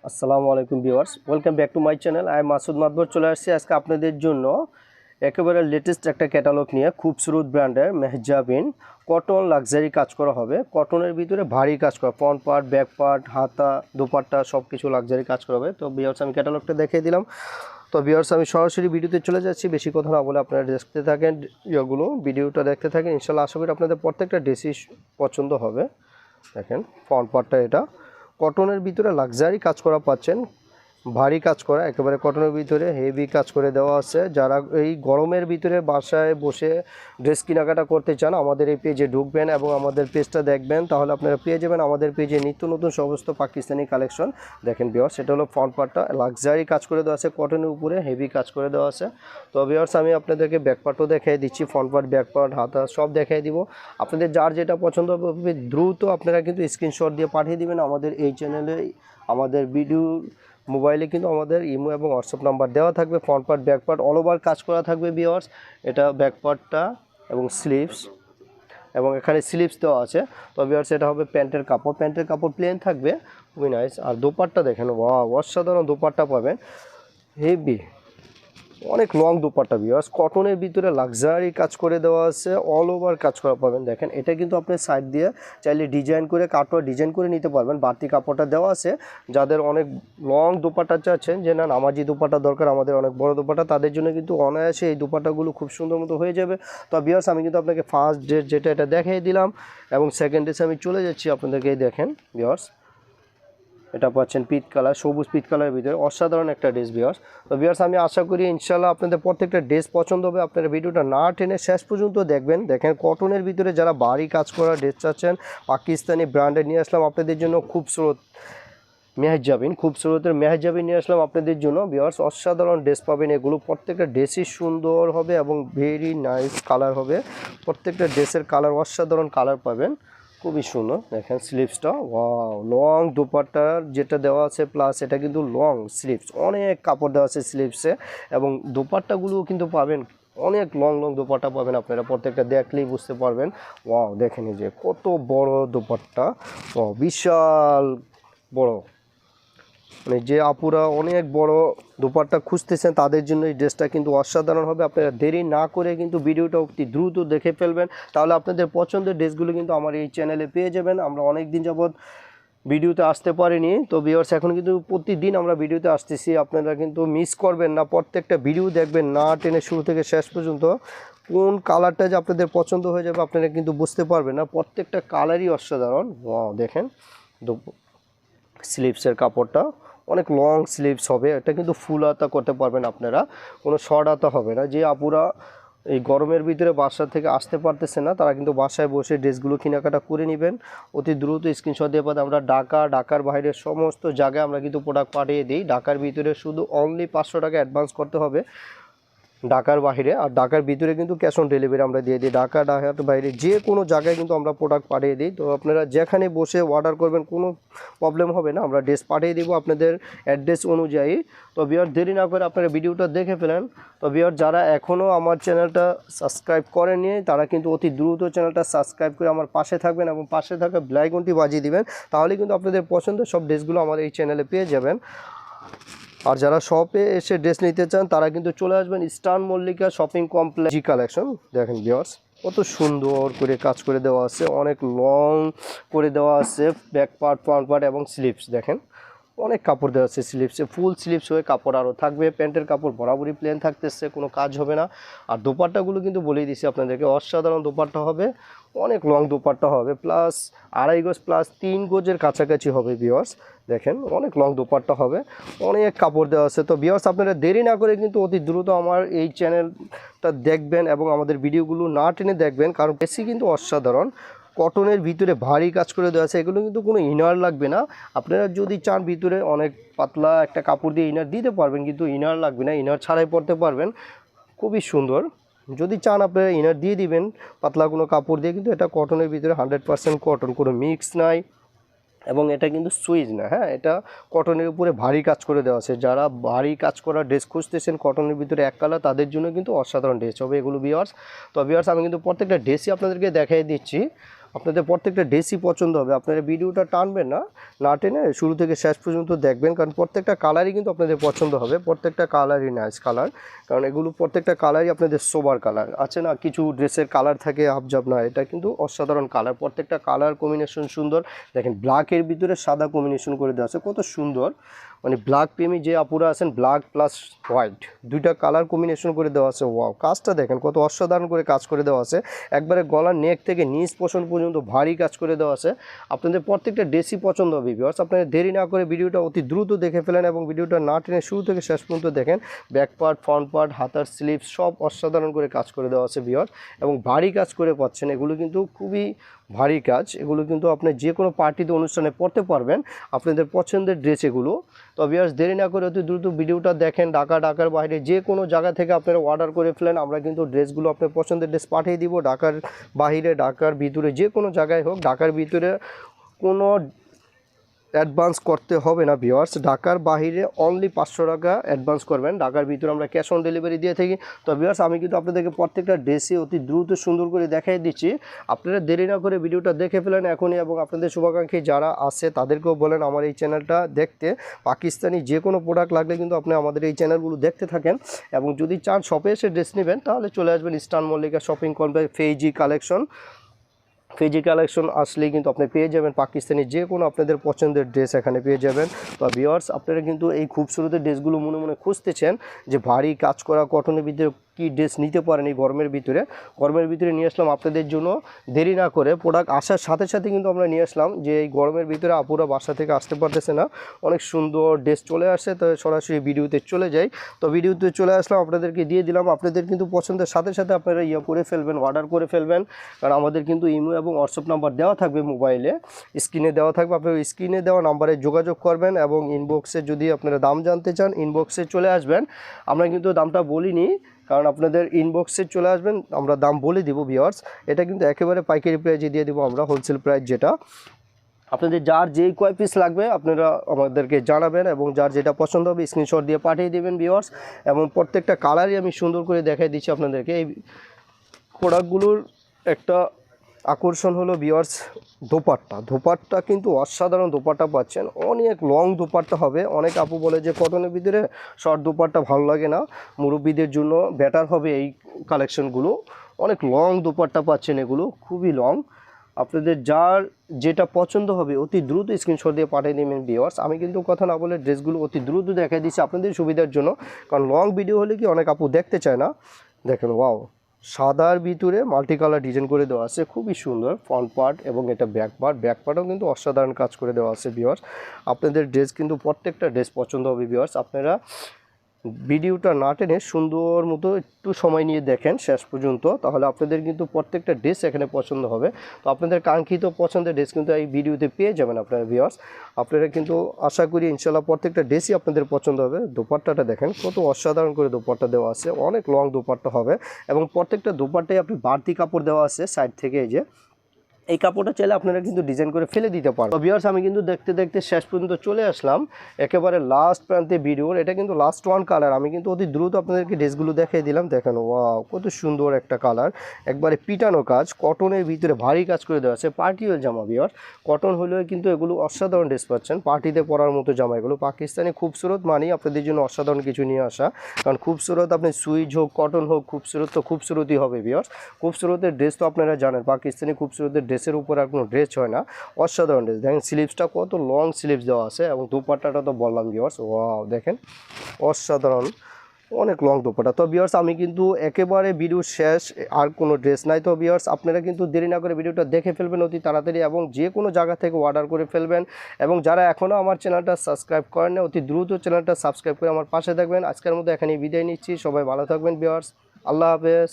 আসসালামু আলাইকুম viewers, welcome back to my channel. I am Masud Madbar. চলে আসছি আজকে আপনাদের জন্য একেবারে লেটেস্ট একটা ক্যাটালগ নিয়ে। খুবসুরত ব্র্যান্ডের মেহজাবিন কটন লাক্সারি কাজ করা হবে। কটনের ভিতরে ভারী কাজ করা, ফ্রন্ট পার্ট, ব্যাক পার্ট, হাতা, দোপাট্টা সব কিছু লাক্সারি কাজ করা হবে। তো ভিউয়ার্স আমি ক্যাটালগটা দেখিয়ে দিলাম। তো ভিউয়ার্স আমি সরাসরি ভিডিওতে চলে যাচ্ছি, বেশি কথা না বলে আপনারা দেখতে থাকেন, ভিডিওটা দেখতে থাকেন। ইনশাল্লাহ আশা করি আপনাদের প্রত্যেকটা ড্রেসই পছন্দ হবে। দেখেন ফ্রন্ট পার্টটা এটা কটনের ভিতরে লাক্সারি কাজ করা পাচ্ছেন, ভারী কাজ করা, একেবারে কটনের ভিতরে হেভি কাজ করে দেওয়া আছে। যারা এই গরমের ভিতরে বাসায় বসে ড্রেস কেনাকাটা করতে চান আমাদের এই পেজে ঢুকবেন এবং আমাদের পেজটা দেখবেন, তাহলে আপনারা পেয়ে যাবেন আমাদের পেজে নিত্য নতুন সমস্ত পাকিস্তানি কালেকশন। দেখেন ভিউয়ার্স, সেটা হলো ফ্রন্ট পার্টটা লাক্সারি কাজ করে দেওয়া আছে, কটনের উপরে হেভি কাজ করে দেওয়া আছে। তো ভিউয়ার্স আমি আপনাদেরকে ব্যাক পার্টও দেখিয়ে দিচ্ছি, ফ্রন্ট পার্ট, ব্যাক পার্ট, হাতা সব দেখিয়ে দিব। আপনাদের যার যেটা পছন্দ হবে দ্রুত আপনারা কিন্তু স্ক্রিনশট দিয়ে পাঠিয়ে দিবেন আমাদের এই চ্যানেলে। আমাদের ভিডিও মোবাইলে কিন্তু আমাদের ইমো এবং হোয়াটসঅ্যাপ নাম্বার দেওয়া থাকবে। Front part, back part all over কাজ করা থাকবে ভিউয়ার্স। এটা ব্যাক পার্টটা এবং স্লিভস, এবং এখানে স্লিভস দেওয়া আছে। তো ভিউয়ার্স এটা হবে প্যান্টের কাপড়, প্যান্টের কাপড় প্লেন থাকবে, খুবই নাইস। আর দোপাট্টা দেখেন, ওয়াও অসাধারণ দোপাট্টা পাবেন, হেভি অনেক লং দোপাট্টা ভিউয়ার্স। কটনের ভিতরে লাক্সারি কাজ করে দেওয়া আছে, অল ওভার কাজ করা পাবেন। দেখেন এটা কিন্তু আপনি সাইড দিয়ে চাইলে ডিজাইন করে কাটওয়ার ডিজাইন করে নিতে পারবেন। বাড়তি কাপড়টা দেওয়া আছে, যাদের অনেক লং দোপাট্টা চাচ্ছেন, যে না নামাজি দোপাট্টা দরকার, আমাদের অনেক বড় দোপাট্টা, তাদের জন্য কিন্তু অনায়াসে এই দোপাট্টাগুলো খুব সুন্দর মতো হয়ে যাবে। তো ভিউয়ার্স আমি কিন্তু আপনাকে ফার্স্ট ড্রেস যেটা এটা দেখিয়ে দিলাম, এবং সেকেন্ড ড্রেসে আমি চলে যাচ্ছি আপনাদেরকে। এই দেখেন ভিউয়ার্স, এটা পাচ্ছেন পিট কালার, সবুজ পিট কালারের ভিতরে অসাধারণ একটা ড্রেস ভিউয়ার্স। তো ভিউয়ার্স আমি আশা করি ইনশাল্লাহ আপনাদের প্রত্যেকটা ড্রেস পছন্দ হবে। আপনারা ভিডিওটা না টেনে শেষ পর্যন্ত দেখবেন। দেখেন কটনের ভিতরে যারা ভারী কাজ করা ড্রেস চাচ্ছেন, পাকিস্তানি ব্র্যান্ডে নিয়ে আসলাম আপনাদের জন্য খুবসুরত মেহজাবিন, খুবসুরতের মেহজাবিন নিয়ে আসলাম আপনাদের জন্য ভিউয়ার্স। অসাধারণ ড্রেস পাবেন, এগুলো প্রত্যেকটা ড্রেসই সুন্দর হবে এবং ভেরি নাইস কালার হবে। প্রত্যেকটা ড্রেসের কালার অসাধারণ কালার পাবেন, খুবই সুন্দর। দেখেন স্লিভসটা, ওয়াও লং দোপাট্টার যেটা দেওয়া আছে, প্লাস এটা কিন্তু লং স্লিভস, অনেক কাপড় দেওয়া আছে স্লিভসে, এবং দোপাট্টাগুলোও কিন্তু পাবেন অনেক লং লং দোপাট্টা পাবেন। আপনারা প্রত্যেকটা দেখলেই বুঝতে পারবেন। ওয়াও দেখেন এই যে কত বড় দোপাট্টা, ও বিশাল বড়, মানে যে আপুরা অনেক বড় দোপাট্টা খুঁজতেছেন তাদের জন্য এই ড্রেসটা কিন্তু অসাধারণ হবে। আপনারা দেরি না করে কিন্তু ভিডিওটা অতি দ্রুত দেখে ফেলবেন, তাহলে আপনাদের পছন্দের ড্রেসগুলো কিন্তু আমার এই চ্যানেলে পেয়ে যাবেন। আমরা অনেক দিন যাবৎ ভিডিওতে আসতে পারিনি, তো ভিউয়ার্স এখন কিন্তু প্রতিদিন আমরা ভিডিওতে আসতেছি। আপনারা কিন্তু মিস করবেন না, প্রত্যেকটা ভিডিও দেখবেন না টেনে শুরু থেকে শেষ পর্যন্ত। কোন কালারটা যে আপনাদের পছন্দ হয়ে যাবে আপনারা কিন্তু বুঝতে পারবেন না, প্রত্যেকটা কালারই অসাধারণ। ওয়াও দেখেন স্লিভসের কাপড়টা অনেক লং স্লিভস হবে, এটা কিন্তু ফুল হাতা করতে পারবেন আপনারা, কোনো শর্ট হাতা হবে না। যে আপুরা এই গরমের ভিতরে বাসা থেকে আসতে পারতেছে না, তারা কিন্তু বাসায় বসে ড্রেসগুলো কেনাকাটা করে নেবেন অতি দ্রুত। স্ক্রিনশট দিয়ে পাঠান। আমরা ঢাকার বাইরের সমস্ত জায়গায় আমরা কিন্তু প্রোডাক্ট পাঠিয়ে দিই। ঢাকার ভিতরে শুধু অনলি 500 টাকা অ্যাডভান্স করতে হবে ঢাকার বাইরে, আর ঢাকার ভিতরে কিন্তু ক্যাশ অন ডেলিভারি আমরা দিয়ে দিই। ঢাকার বাইরে যে কোনো জায়গায় কিন্তু আমরা প্রোডাক্ট পাঠিয়ে দিই। তো আপনারা যেখানে বসে অর্ডার করবেন কোনো প্রবলেম হবে না, আমরা ড্রেস পাঠিয়ে দিব আপনাদের অ্যাড্রেস অনুযায়ী। তো ভিউয়ার দেরি না করে আপনারা ভিডিওটা দেখে ফেলেন। তো ভিউয়ার যারা এখনও আমার চ্যানেলটা সাবস্ক্রাইব করেননি তারা কিন্তু অতি দ্রুত চ্যানেলটা সাবস্ক্রাইব করে আমার পাশে থাকবেন, এবং পাশে থাকা বেল আইকনটি বাজিয়ে দিবেন, তাহলে কিন্তু আপনাদের পছন্দের সব ড্রেসগুলো আমার এই চ্যানেলে পেয়ে যাবেন। আর যারা শপে এসে ড্রেস নিতে চান তারা কিন্তু চলে আসবেন ইস্টার্ন মল্লিকা শপিং কমপ্লেক্স জি কালেকশন। দেখেন ভিউয়ার্স কত সুন্দর করে কাজ করে দেওয়া আছে, অনেক লং করে দেওয়া আছে, ব্যাক পার্ট, ফ্রন্ট পার্ট এবং স্লিভস। দেখেন অনেক কাপড় দেওয়া আছে স্লিভসে, ফুল স্লিভস হয়ে কাপড় আরও থাকবে। প্যান্টের কাপড় বরাবরই প্লেন থাকতেছে, কোনো কাজ হবে না। আর দোপাট্টাগুলো কিন্তু বলেই দিচ্ছি আপনাদেরকে, অসাধারণ দোপাট্টা হবে, অনেক লং দোপাট্টা হবে, প্লাস 2.5 গজ প্লাস 3 গজের কাছাকাছি হবে ভিউয়ার্স। দেখেন অনেক লং দোপাট্টা হবে, অনেক কাপড় দেওয়া আছে। তো ভিউয়ার্স আপনারা দেরি না করে কিন্তু অতি দ্রুত আমার এই চ্যানেলটা দেখবেন এবং আমাদের ভিডিওগুলো না টেনে দেখবেন, কারণ বেশি কিন্তু অসাধারণ কটনের ভিতরে ভারী কাজ করে দেওয়া আছে। এগুলো কিন্তু কোনো ইনার লাগবে না, আপনারা যদি চান ভিতরে অনেক পাতলা একটা কাপড় দিয়ে ইনার দিতে পারবেন, কিন্তু ইনার লাগবে না, ইনার ছাড়াই পরতে পারবেন, খুবই সুন্দর। যদি চান আপনারা ইনার দিয়ে দিবেন পাতলা কোনো কাপড় দিয়ে, কিন্তু এটা কটনের ভিতরে 100% কটন, কোনো মিক্স নাই, এবং এটা কিন্তু সুইজ না। হ্যাঁ, এটা কটনের উপরে ভারী কাজ করে দেওয়া আছে। যারা ভারী কাজ করা ড্রেস খুঁজতেছেন কটনের ভিতরে এক কালার, তাদের জন্য কিন্তু অসাধারণ ড্রেস হবে এগুলো ভিউয়ার্স। তো ভিউয়ার্স আমি কিন্তু প্রত্যেকটা ড্রেসই আপনাদেরকে দেখাই দিচ্ছি। আপনাদের প্রত্যেকটা ড্রেসই পছন্দ হবে। আপনারা ভিডিওটা টানবেন না, না টেনে শুরু থেকে শেষ পর্যন্ত দেখবেন, কারণ প্রত্যেকটা কালারই কিন্তু আপনাদের পছন্দ হবে। প্রত্যেকটা কালারই নাইস কালার, কারণ এগুলো প্রত্যেকটা কালারই আপনাদের সোবার কালার আছে না, কিছু ড্রেসের কালার থাকে আবজাব না, এটা কিন্তু অসাধারণ কালার। প্রত্যেকটা কালার কম্বিনেশন সুন্দর। দেখেন ব্ল্যাকের ভিতরে সাদা কম্বিনেশন করে দেওয়া আছে, কত সুন্দর। মানে ব্ল্যাক প্রেমী যে আপুরা আছেন, ব্ল্যাক প্লাস হোয়াইট দুইটা কালার কম্বিনেশন করে দেওয়া আছে। ওয়াও, কাজটা দেখেন কত অসাধারণ করে কাজ করে দেওয়া আছে। একবারে গলার নেক থেকে নিচ পোষণ পর্যন্ত ভারী কাজ করে দেওয়া আছে। আপনাদের প্রত্যেকটা ড্রেসই পছন্দ হবে ভিউয়ার্স। আপনারা দেরি না করে ভিডিওটা অতি দ্রুত দেখে ফেলেন এবং ভিডিওটা না টেনে শুরু থেকে শেষ পর্যন্ত দেখেন। ব্যাক পার্ট, ফ্রন্ট পার্ট, হাতার স্লিভ সব অসাধারণ করে কাজ করে দেওয়া আছে ভিউয়ার্স, এবং ভারী কাজ করে পাচ্ছেন। এগুলো কিন্তু খুবই ভারী কাজ, এগুলো কিন্তু আপনি যে কোনো পার্টিতে অনুষ্ঠানে পরতে পারবেন, আপনাদের পছন্দের ড্রেস এগুলো। তো ভিউয়ার্স দেরি না করে অতি দ্রুত ভিডিওটা দেখেন। ঢাকার বাইরে যে কোনো জায়গা থেকে আপনারা অর্ডার করে ফেলেন, আমরা কিন্তু ড্রেসগুলো আপনার পছন্দের ড্রেস পাঠিয়ে দিব। ঢাকার বাইরে, ঢাকার ভিতরে, যে কোনো জায়গায় হোক, ঢাকার ভিতরে কোনো অ্যাডভান্স করতে হবে না ভিউয়ার্স। ঢাকার বাইরে অনলি 500 টাকা অ্যাডভান্স করবেন, ঢাকার ভিতরে আমরা ক্যাশ অন ডেলিভারি দিয়ে থাকি। তো ভিউয়ার্স আমি কিন্তু আপনাদেরকে প্রত্যেকটা ড্রেসই অতি দ্রুত সুন্দর করে দেখাই দিচ্ছি। আপনারা দেরি না করে ভিডিওটা দেখে ফেলেন এখনই, এবং আপনাদের শুভাকাঙ্ক্ষী যারা আছে তাদেরকেও বলেন আমার এই চ্যানেলটা দেখতে। পাকিস্তানি যে কোনো প্রোডাক্ট লাগলে কিন্তু আপনি আমাদের এই চ্যানেলগুলো দেখতে থাকেন, এবং যদি চান শপে এসে ড্রেস নেবেন তাহলে চলে আসবেন ইস্টার্ন মল্লিকা শপিং কমপ্লেক্স, ফেজি কালেকশন আসলেই কিন্তু আপনি পেয়ে যাবেন পাকিস্তানি যে কোনো আপনাদের পছন্দের ড্রেস এখানে পেয়ে যাবেন। তো ভিউয়ার্স আপনারা কিন্তু এই খুবসুরত ড্রেসগুলো মনে মনে খুঁজতেছেন যে ভারী কাজ করা কটনের ভিতরে কি ড্রেস নিতে পারেন এই গরমের ভিতরে নিয়ে আসলাম আপনাদের জন্য। দেরি না করে প্রোডাক্ট আসার সাথে সাথে কিন্তু আমরা নিয়ে আসলাম, যে এই গরমের ভিতরে আপুরা বাসা থেকে আসতে পারতেছে না, অনেক সুন্দর ড্রেস চলে আসছে। তো সরাসরি ভিডিওতে চলে যাই। তো ভিডিওতে চলে আসলাম, আপনাদেরকে দিয়ে দিলাম। আপনাদের কিন্তু পছন্দের সাথে সাথে আপনারা করে ফেলবেন, অর্ডার করে ফেলবেন, কারণ আমাদের কিন্তু ইমো এবং হোয়াটসঅ্যাপ নাম্বার দেওয়া থাকবে, মোবাইলে স্ক্রিনে দেওয়া থাকবে। আপনারা স্ক্রিনে দেওয়া নাম্বারে যোগাযোগ করবেন, এবং ইনবক্সে যদি আপনারা দাম জানতে চান ইনবক্সে চলে আসবেন। আমরা কিন্তু দামটা বলিনি, কারণ আপনাদের ইনবক্সে চলে আসবেন, আমরা দাম বলে দিব ভিউয়ার্স। এটা কিন্তু একেবারে পাইকারি প্রাইজে দিয়ে দেবো আমরা, হোলসেল প্রাইস যেটা। আপনাদের যার যেই কয় পিস লাগবে আপনারা আমাদেরকে জানাবেন, এবং যার যেটা পছন্দ হবে স্ক্রিনশট দিয়ে পাঠিয়ে দেবেন ভিউয়ার্স। এবং প্রত্যেকটা কালারই আমি সুন্দর করে দেখাই দিচ্ছি আপনাদেরকে। এই প্রোডাক্টগুলোর একটা আকর্ষণ হলো ভিউয়ার্স দোপাট্টা কিন্তু অসাধারণ দোপাট্টা পাচ্ছেন, অনেক লং দোপাট্টা হবে। অনেক আপু বলে যে কটনের ভিতরে শর্ট দোপাট্টা ভালো লাগে না, মুরব্বীদের জন্য বেটার হবে এই কালেকশনগুলো। অনেক লং দোপাট্টা পাচ্ছেন, এগুলো খুবই লং। আপনাদের যার যেটা পছন্দ হবে অতি দ্রুত স্ক্রিনশট দিয়ে পাঠিয়ে দেবেন ভিউয়ার্স। আমি কিন্তু কথা না বলে ড্রেসগুলো অতি দ্রুত দেখাই দিচ্ছি আপনাদের সুবিধার জন্য, কারণ লং ভিডিও হলে কি অনেক আপু দেখতে চায় না। দেখেন ওয়াও, সাদার ভিতরে মাল্টি কালার ডিজাইন করে দেওয়া আছে, খুবই সুন্দর ফ্রন্ট পার্ট, এবং এটা ব্যাক পার্টও কিন্তু অসাধারণ কাজ করে দেওয়া আছে ভিউয়ার্স। আপনাদের ড্রেস কিন্তু প্রত্যেকটা ড্রেস পছন্দ হবে ভিউয়ার্স। আপনারা ভিডিওটা না টেনে সুন্দর মতো একটু সময় নিয়ে দেখেন শেষ পর্যন্ত, তাহলে আপনাদের কিন্তু প্রত্যেকটা ড্রেস এখানে পছন্দ হবে। তো আপনাদের কাঙ্ক্ষিত পছন্দের ড্রেস কিন্তু এই ভিডিওতে পেয়ে যাবেন আপনারা ভিউয়ার্স। আপনারা কিন্তু আশা করি ইনশাল্লাহ প্রত্যেকটা ড্রেসই আপনাদের পছন্দ হবে। দোপাট্টাটা দেখেন কত অসাধারণ করে দোপাট্টা দেওয়া আছে, অনেক লং দোপাট্টা হবে, এবং প্রত্যেকটা দোপাট্টায় আপনি বাড়তি কাপড় দেওয়া আছে সাইড থেকে। এই কাপড়টা চাইলে আপনারা কিন্তু ডিজাইন করে ফেলে দিতে পারেন। তো ভিউয়ার্স আমি কিন্তু দেখতে দেখতে শেষ পর্যন্ত চলে আসলাম, একেবারে লাস্ট প্রান্তে ভিডিওর। এটা কিন্তু লাস্ট ওয়ান কালার, আমি কিন্তু অতি দ্রুত আপনাদেরকে ড্রেসগুলো দেখিয়ে দিলাম। দেখেন ওয়াও, কত সুন্দর একটা কালার, একবারে পিটানো কাজ, কটনের ভিতরে ভারী কাজ করে দেওয়া আছে। পার্টি ওয়ার জামা ভিউয়ার্স, কটন হলেও কিন্তু এগুলো অসাধারণ ড্রেস পাচ্ছেন, পার্টিতে পরার মতো জামা এগুলো। পাকিস্তানি খুবসুরত মানেই আপনাদের জন্য অসাধারণ কিছু নিয়ে আসা, কারণ খুবসুরত আপনি সুইচ হোক কটন হোক, খুবসুরত তো খুবসুরতই হবে ভিউয়ার্স। খুবসুরতের ড্রেস তো আপনারা জানেন, পাকিস্তানি খুবসুরতের ড্রেসের উপর আর কোনো ড্রেস হয় না, অসাধারণ ড্রেস। দেখেন স্লিভসটা কত লং স্লিভস দেওয়া আছে, এবং দোপাট্টাটা তো বললাম ভিউয়ার্স, ওয়াও দেখেন অসাধারণ, অনেক লং দোপাট্টা। তো ভিউয়ার্স আমি কিন্তু একেবারে ভিডিও শেষ, আর কোনো ড্রেস নাই। তো ভিউয়ার্স আপনারা কিন্তু দেরি না করে ভিডিওটা দেখে ফেলবেন অতি তাড়াতাড়ি, এবং যে কোনো জায়গা থেকে অর্ডার করে ফেলবেন। এবং যারা এখনও আমার চ্যানেলটা সাবস্ক্রাইব করেন না, অতি দ্রুত চ্যানেলটা সাবস্ক্রাইব করে আমার পাশে থাকবেন। আজকের মতো এখানেই বিদায় নিচ্ছি, সবাই ভালো থাকবেন ভিউয়ার্স, আল্লাহ হাফেজ।